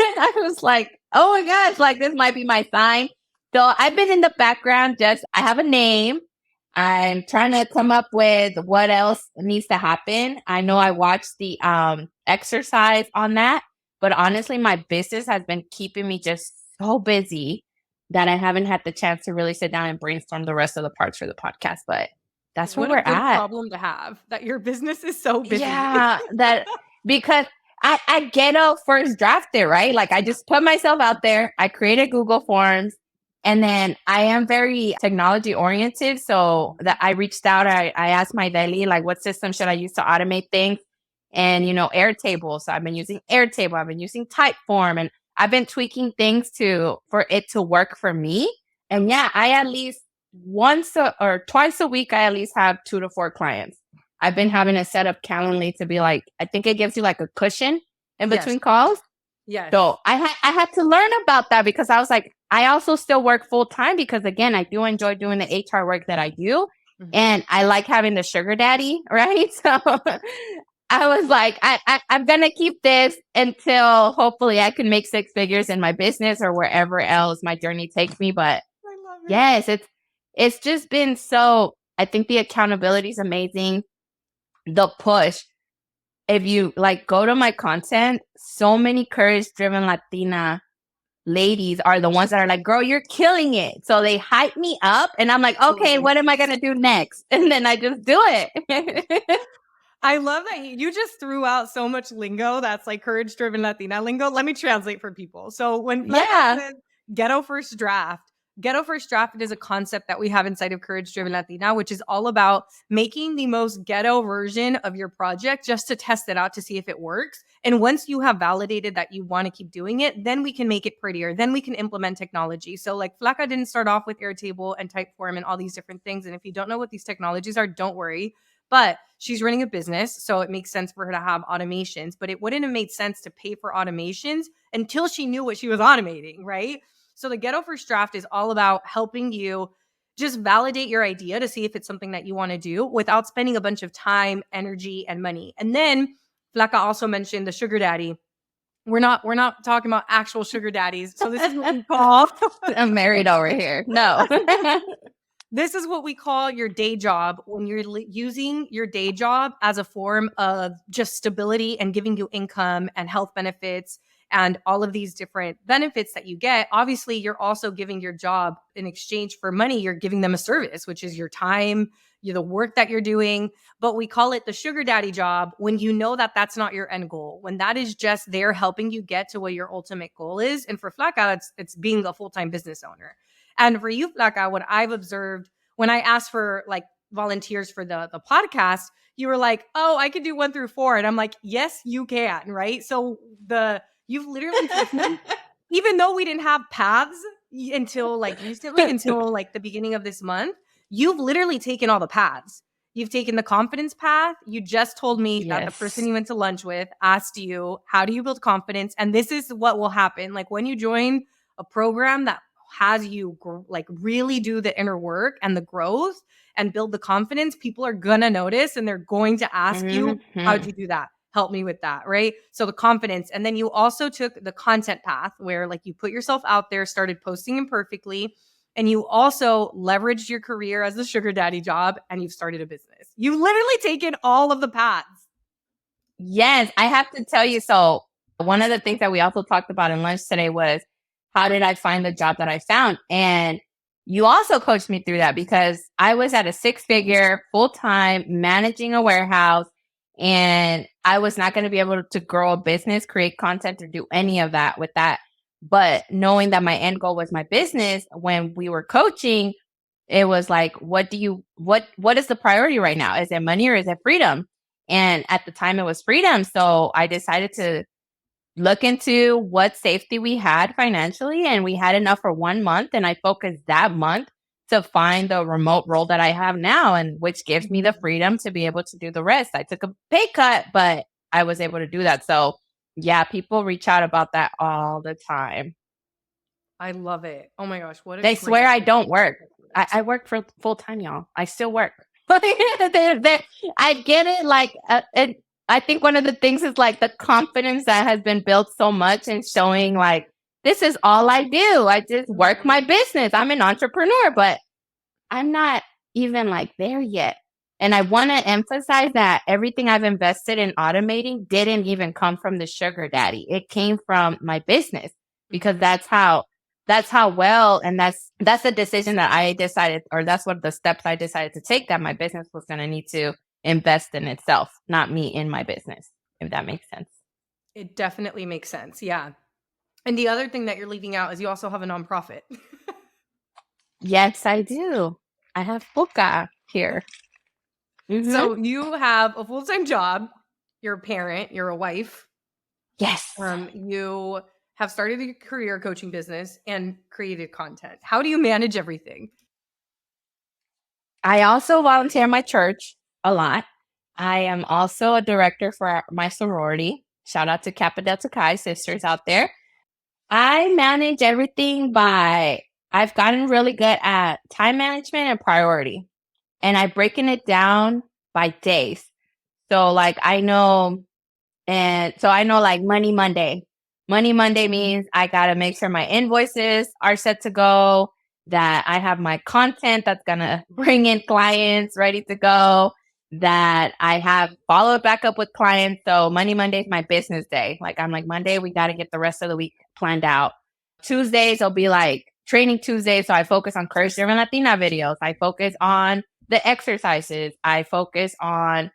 And I was like, oh my gosh, like this might be my sign. So I've been in the background, I have a name. I'm trying to come up with what else needs to happen. I know I watched the exercise on that, but honestly, my business has been keeping me just so busy that I haven't had the chance to really sit down and brainstorm the rest of the parts for the podcast. But that's where we're at. What a good problem to have, that your business is so busy. Yeah, that because I get a first draft there, right? Like I just put myself out there. I created Google Forms. And then I am very technology oriented. So that I reached out, I asked my daily, like, what system should I use to automate things? And, Airtable. So I've been using Airtable. I've been using Typeform and I've been tweaking things for it to work for me. And yeah, I at least once or twice a week, I at least have 2 to 4 clients. I've been having a set up Calendly to be like, I think it gives you like a cushion in between calls. Yes. So I had to learn about that because I was like, I also still work full time because again, I do enjoy doing the HR work that I do. Mm-hmm. And I like having the sugar daddy, right? So I was like, I'm going to keep this until hopefully I can make 6 figures in my business or wherever else my journey takes me. But yes, it's just been so I think the accountability is amazing. The push. If you like go to my content, so many Courage Driven Latina ladies are the ones that are like, girl, you're killing it. So they hype me up and I'm like, okay, what am I going to do next? And then I just do it. I love that you just threw out so much lingo that's like Courage Driven Latina lingo. Let me translate for people. So when Flaka says ghetto first draft is a concept that we have inside of Courage Driven Latina, which is all about making the most ghetto version of your project just to test it out to see if it works. And once you have validated that you want to keep doing it, then we can make it prettier. Then we can implement technology. So like Flaka didn't start off with Airtable and Typeform and all these different things. And if you don't know what these technologies are, don't worry. But she's running a business, so it makes sense for her to have automations. But it wouldn't have made sense to pay for automations until she knew what she was automating, right? So the Ghetto First Draft is all about helping you just validate your idea to see if it's something that you want to do without spending a bunch of time, energy, and money. And then Flaka also mentioned the sugar daddy. We're not talking about actual sugar daddies. So this is what we call I'm married over here. No. This is what we call your day job when you're using your day job as a form of just stability and giving you income and health benefits and all of these different benefits that you get. Obviously, you're also giving your job in exchange for money. You're giving them a service, which is your time, the work that you're doing. But we call it the sugar daddy job when you know that that's not your end goal, when that is just there helping you get to what your ultimate goal is. And for Flaka, it's being a full-time business owner. And for you, Flaka, what I've observed when I asked for like volunteers for the podcast, you were like, oh, I could do 1 through 4. And I'm like, yes, you can, right? So you've literally, even though we didn't have paths until like recently, until like the beginning of this month, you've literally taken all the paths. You've taken the confidence path. You just told me that the person you went to lunch with asked you, how do you build confidence? And this is what will happen. Like when you join a program that has you like really do the inner work and the growth and build the confidence, people are going to notice and they're going to ask you, how'd you do that? Help me with that, right? So the confidence. And then you also took the content path where like you put yourself out there, started posting imperfectly, and you also leveraged your career as the sugar daddy job and you've started a business. You've literally taken all of the paths. Yes, I have to tell you. So one of the things that we also talked about in lunch today was, how did I find the job that I found? And you also coached me through that because I was at a 6-figure full-time managing a warehouse and I was not going to be able to grow a business, create content, or do any of that with that. But knowing that my end goal was my business, when we were coaching, it was like, what is the priority right now? Is it money or is it freedom? And at the time it was freedom. So I decided to look into what safety we had financially, and we had enough for 1 month. And I focused that month to find the remote role that I have now, and which gives me the freedom to be able to do the rest. I took a pay cut, but I was able to do that. So yeah, people reach out about that all the time. I love it. Oh my gosh. They swear I don't work. I work for full time, y'all. I still work. I get it. Like, I think one of the things is like the confidence that has been built so much and showing like, this is all I do. I just work my business. I'm an entrepreneur, but I'm not even like there yet. And I want to emphasize that everything I've invested in automating didn't even come from the sugar daddy. It came from my business because that's how well, and that's the decision that I decided, or that's what the steps I decided to take, that my business was going to need to invest in itself, not me in my business, if that makes sense. It definitely makes sense. Yeah. And the other thing that you're leaving out is you also have a nonprofit. Yes, I do. I have Flaka here. Mm-hmm. So you have a full-time job. You're a parent. You're a wife. Yes. You have started a career coaching business and created content. How do you manage everything? I also volunteer in my church a lot. I am also a director for my sorority. Shout out to Kappa Delta Chi sisters out there. I manage everything I've gotten really good at time management and priority. And I've broken it down by days. So like I know like Money Monday. Money Monday means I got to make sure my invoices are set to go. that I have my content that's going to bring in clients ready to go, that I have followed back up with clients. So Monday is my business day. Like I'm like, Monday, we got to get the rest of the week planned out. Tuesdays will be like training Tuesdays. So I focus on Courage Driven Latina videos. I focus on the exercises. I focus on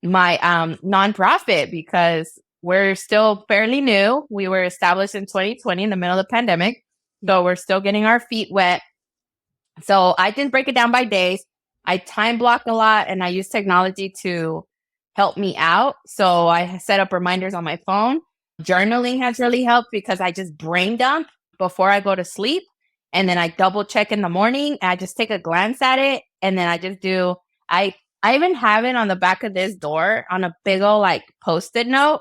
my nonprofit because we're still fairly new. We were established in 2020 in the middle of the pandemic. So we're still getting our feet wet. So I didn't break it down by days. I time block a lot and I use technology to help me out. So I set up reminders on my phone. Journaling has really helped because I just brain dump before I go to sleep. And then I double check in the morning. And I just take a glance at it. And then I just do, I even have it on the back of this door on a big old like post-it note.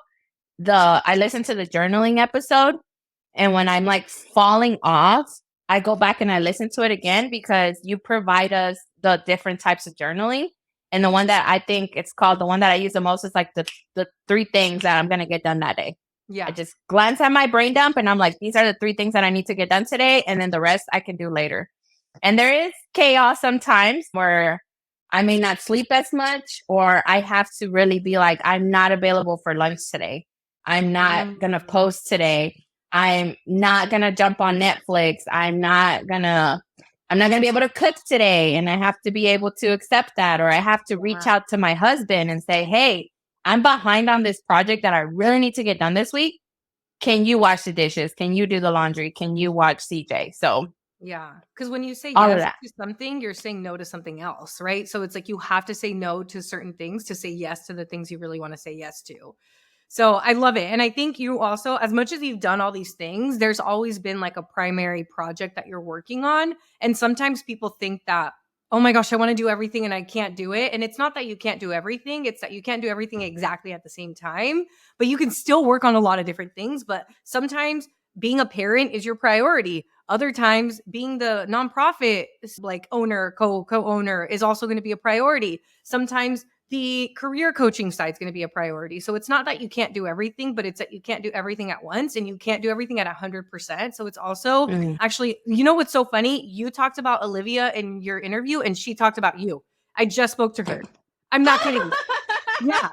I listen to the journaling episode. And when I'm like falling off, I go back and I listen to it again because you provide us the different types of journaling. And the one that I think it's called, the one that I use the most is like the 3 things that I'm going to get done that day. Yeah. I just glance at my brain dump and I'm like, these are the 3 things that I need to get done today. And then the rest I can do later. And there is chaos sometimes where I may not sleep as much, or I have to really be like, I'm not available for lunch today. I'm not going to post today. I'm not going to jump on Netflix. I'm not going to be able to cook today. And I have to be able to accept that. Or I have to reach out to my husband and say, hey, I'm behind on this project that I really need to get done this week. Can you wash the dishes? Can you do the laundry? Can you watch CJ? So yeah, because when you say all of yes that. to something, you're saying no to something else, right? So it's like you have to say no to certain things to say yes to the things you really want to say yes to. So I love it. And I think you also, as much as you've done all these things, there's always been like a primary project that you're working on. And sometimes people think that, oh my gosh, I want to do everything and I can't do it. And it's not that you can't do everything. It's that you can't do everything exactly at the same time, but you can still work on a lot of different things. But sometimes being a parent is your priority. Other times being the nonprofit like owner, co-owner is also going to be a priority. Sometimes the career coaching side is going to be a priority. So it's not that you can't do everything, but it's that you can't do everything at once and you can't do everything at 100%. So it's also actually, you know what's so funny? You talked about Olivia in your interview and she talked about you. I just spoke to her. I'm not kidding. Yeah.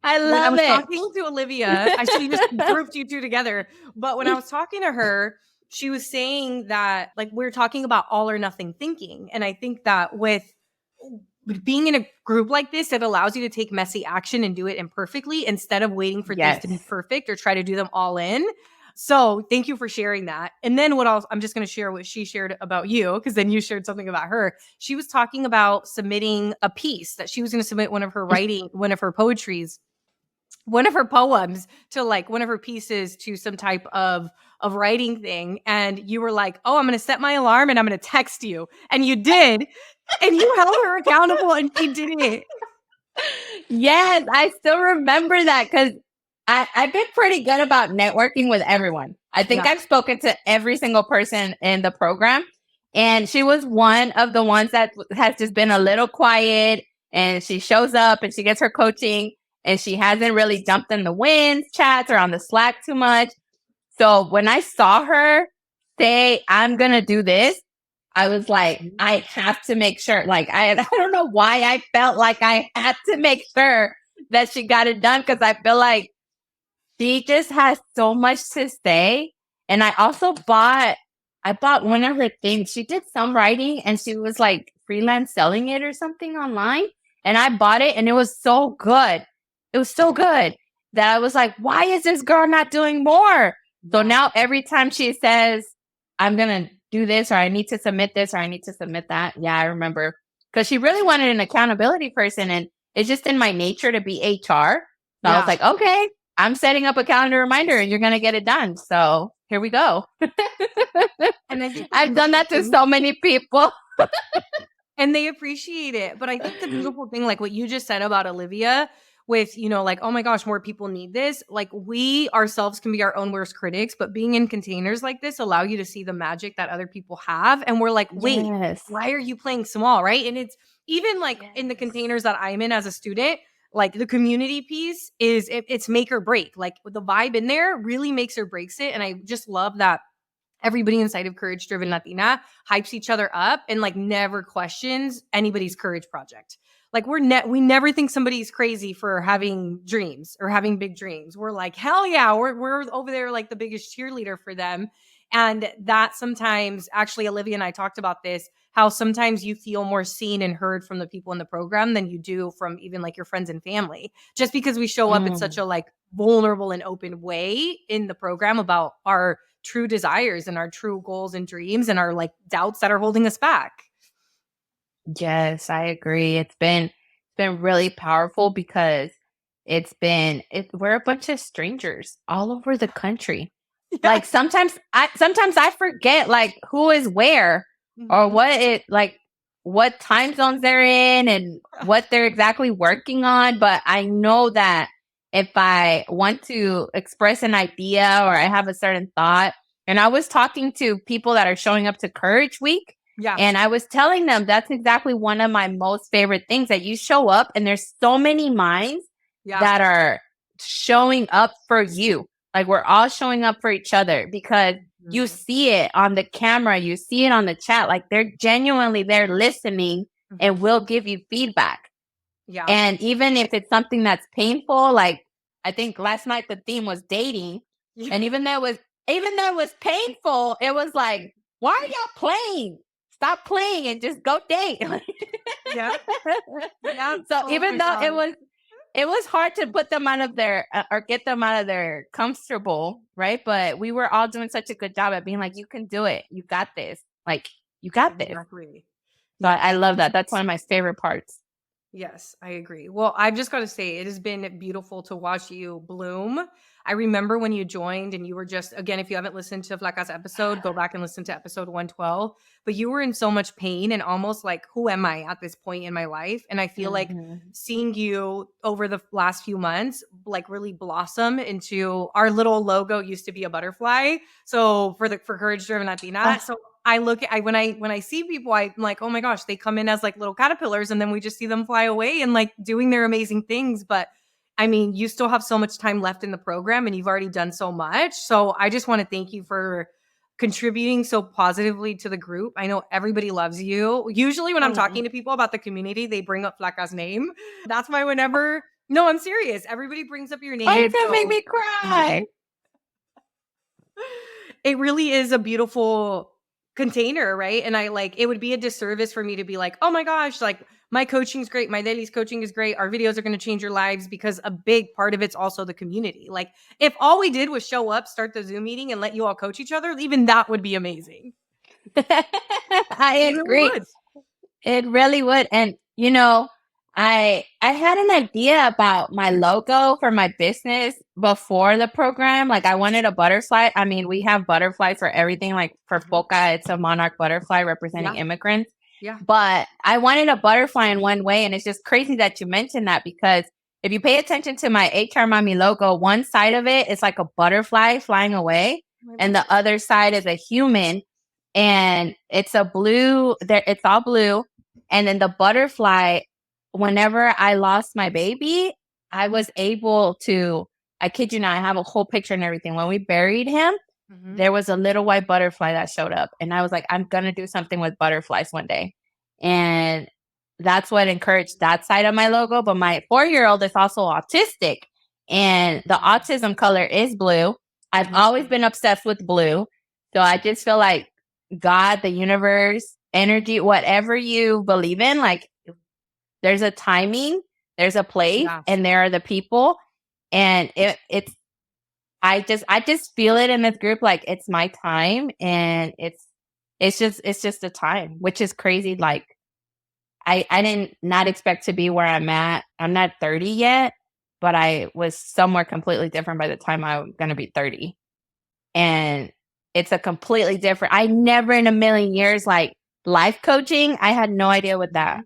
I love when I was it. talking to Olivia, I actually just grouped you two together. But when I was talking to her, she was saying that like we're talking about all or nothing thinking. And I think that with being in a group like this, it allows you to take messy action and do it imperfectly instead of waiting for things to be perfect or try to do them all in. So thank you for sharing that. And then what else? I'm just going to share what she shared about you because then you shared something about her. She was talking about submitting a piece that she was going to submit one of her writing, one of her poetries, one of her poems to like one of her pieces to some type of writing thing. And you were like, oh, I'm going to set my alarm and I'm going to text you. And you did. And you held her accountable and she did it. Yes, I still remember that because I've been pretty good about networking with everyone. I think I've spoken to every single person in the program. And she was one of the ones that has just been a little quiet. And she shows up and she gets her coaching. And she hasn't really jumped in the wins chats or on the Slack too much. So when I saw her say, I'm going to do this, I was like, I have to make sure. Like, I don't know why I felt like I had to make sure that she got it done because I feel like she just has so much to say. And I also bought one of her things. She did some writing and she was like freelance selling it or something online. And I bought it and it was so good. It was so good that I was like, why is this girl not doing more? So now every time she says, I'm going to do this, or I need to submit this, or I need to submit that. Yeah, I remember. Because she really wanted an accountability person. And it's just in my nature to be HR. So I was like, okay, I'm setting up a calendar reminder and you're going to get it done. So here we go. And then I've done that to so many people. And they appreciate it. But I think the beautiful thing, like what you just said about Olivia, with, you know, like, oh my gosh, more people need this. Like we ourselves can be our own worst critics, but being in containers like this allow you to see the magic that other people have. And we're like, wait, why are you playing small? Right. And it's even like in the containers that I'm in as a student, like the community piece is it's make or break. Like the vibe in there really makes or breaks it. And I just love that everybody inside of Courage Driven Latina hypes each other up and like never questions anybody's courage project. Like we never think somebody's crazy for having dreams or having big dreams. We're like, hell yeah, we're over there like the biggest cheerleader for them. And that sometimes, actually, Olivia and I talked about this, how sometimes you feel more seen and heard from the people in the program than you do from even like your friends and family, just because we show up in such a like vulnerable and open way in the program about our true desires and our true goals and dreams and our like doubts that are holding us back. Yes, I agree. It's been really powerful because we're a bunch of strangers all over the country. Yeah. Like sometimes I forget like who is where or what time zones they're in and what they're exactly working on. But I know that if I want to express an idea or I have a certain thought, and I was talking to people that are showing up to Courage Week. Yeah. And I was telling them that's exactly one of my most favorite things, that you show up and there's so many minds that are showing up for you. Like we're all showing up for each other because you see it on the camera, you see it on the chat. Like they're genuinely there listening and will give you feedback. Yeah. And even if it's something that's painful, like I think last night the theme was dating. Yeah. And even though it was painful, it was like, why are y'all playing? Stop playing and just go date. Yeah. So even though it was hard to put them out of their or get them out of their comfortable, right? But we were all doing such a good job at being like, you can do it. You got this. Like, you got this. Exactly. So I love that. That's one of my favorite parts. Yes, I agree. Well, I've just got to say, it has been beautiful to watch you bloom. I remember when you joined and you were just, again, if you haven't listened to Flaka's episode, go back and listen to episode 112. But you were in so much pain and almost like, who am I at this point in my life? And I feel like seeing you over the last few months, like really blossom into our little logo used to be a butterfly. So for Courage Driven Latina. So I look at when I see people, I'm like, oh my gosh, they come in as like little caterpillars and then we just see them fly away and like doing their amazing things. But I mean, you still have so much time left in the program and you've already done so much. So I just want to thank you for contributing so positively to the group. I know everybody loves you. Usually when I'm talking to people about the community, they bring up Flaka's name. That's why no, I'm serious. Everybody brings up your name. Why are you gonna make me cry? It really is a beautiful container, right? And it would be a disservice for me to be like, oh my gosh, like my coaching's great, my ladies coaching is great, our videos are going to change your lives, because a big part of it's also the community. Like if all we did was show up, start the Zoom meeting and let you all coach each other, even that would be amazing. I agree. It really would. And you know, I had an idea about my logo for my business before the program. Like I wanted a butterfly. I mean, we have butterflies for everything. Like for Flaka, it's a monarch butterfly representing immigrants. Yeah. But I wanted a butterfly in one way. And it's just crazy that you mentioned that, because if you pay attention to my HR Mommy logo, one side of it is like a butterfly flying away. And the other side is a human. And it's a blue, it's all blue. And then the butterfly, whenever I lost my baby, I was able to, I kid you not, I have a whole picture and everything. When we buried him, there was a little white butterfly that showed up. And I was like, I'm going to do something with butterflies one day. And that's what encouraged that side of my logo. But my 4-year-old is also autistic. And the autism color is blue. I've always been obsessed with blue. So I just feel like God, the universe, energy, whatever you believe in, like there's a timing, there's a place, and there are the people. And it's I just feel it in this group, like it's my time, and it's just a time, which is crazy. Like I didn't not expect to be where I'm at. I'm not 30 yet, but I was somewhere completely different by the time I'm going to be 30. And it's a completely different, I never in a million years, like life coaching, I had no idea what that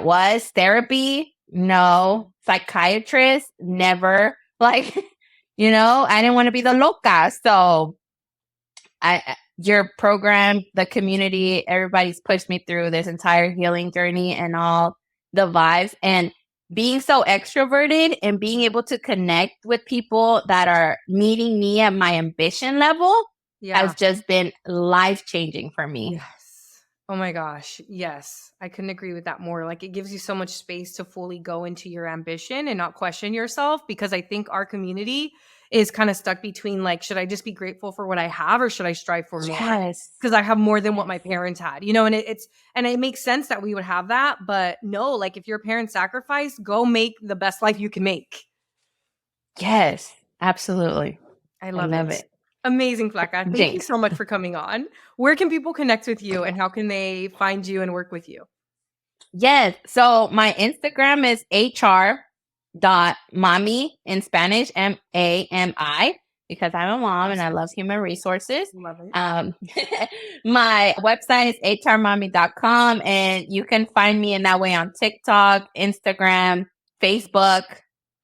was. Therapy, no. Psychiatrist, never. Like, you know, I didn't want to be the loca. So your program, the community, everybody's pushed me through this entire healing journey and all the vibes. And being so extroverted and being able to connect with people that are meeting me at my ambition level has just been life-changing for me. Yes. Oh my gosh. Yes. I couldn't agree with that more. Like, it gives you so much space to fully go into your ambition and not question yourself, because I think our community is kind of stuck between, like, should I just be grateful for what I have, or should I strive for more? Yes. Because I have more than what my parents had, you know, and it makes sense that we would have that, but no, like, if your parents sacrificed, go make the best life you can make. Yes, absolutely. I love it. Amazing, Flaka. Thank you so much for coming on. Where can people connect with you, and how can they find you and work with you? Yes. So my Instagram is hr.mami in Spanish, MAMI, because I'm a mom and I love human resources. Love it. My website is hrmami.com, and you can find me in that way on TikTok, Instagram, Facebook,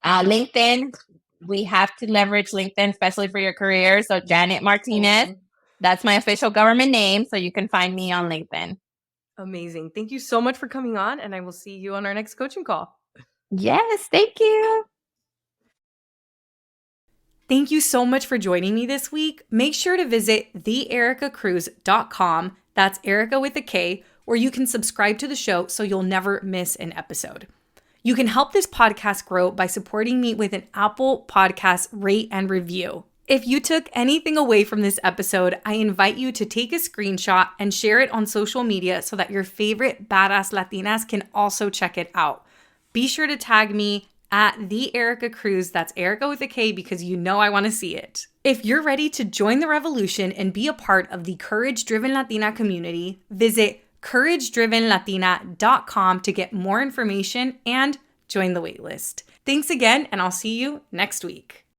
LinkedIn. We have to leverage LinkedIn, especially for your career. So Janet Martinez, that's my official government name. So you can find me on LinkedIn. Amazing. Thank you so much for coming on, and I will see you on our next coaching call. Yes, thank you. Thank you so much for joining me this week. Make sure to visit theericacruz.com. That's Erica with a K, where you can subscribe to the show so you'll never miss an episode. You can help this podcast grow by supporting me with an Apple Podcast rate and review. If you took anything away from this episode, I invite you to take a screenshot and share it on social media so that your favorite badass Latinas can also check it out. Be sure to tag me at the Erica Cruz. That's Erica with a K, because you know I want to see it. If you're ready to join the revolution and be a part of the Courage Driven Latina community, visit couragedrivenlatina.com to get more information and join the waitlist. Thanks again, and I'll see you next week.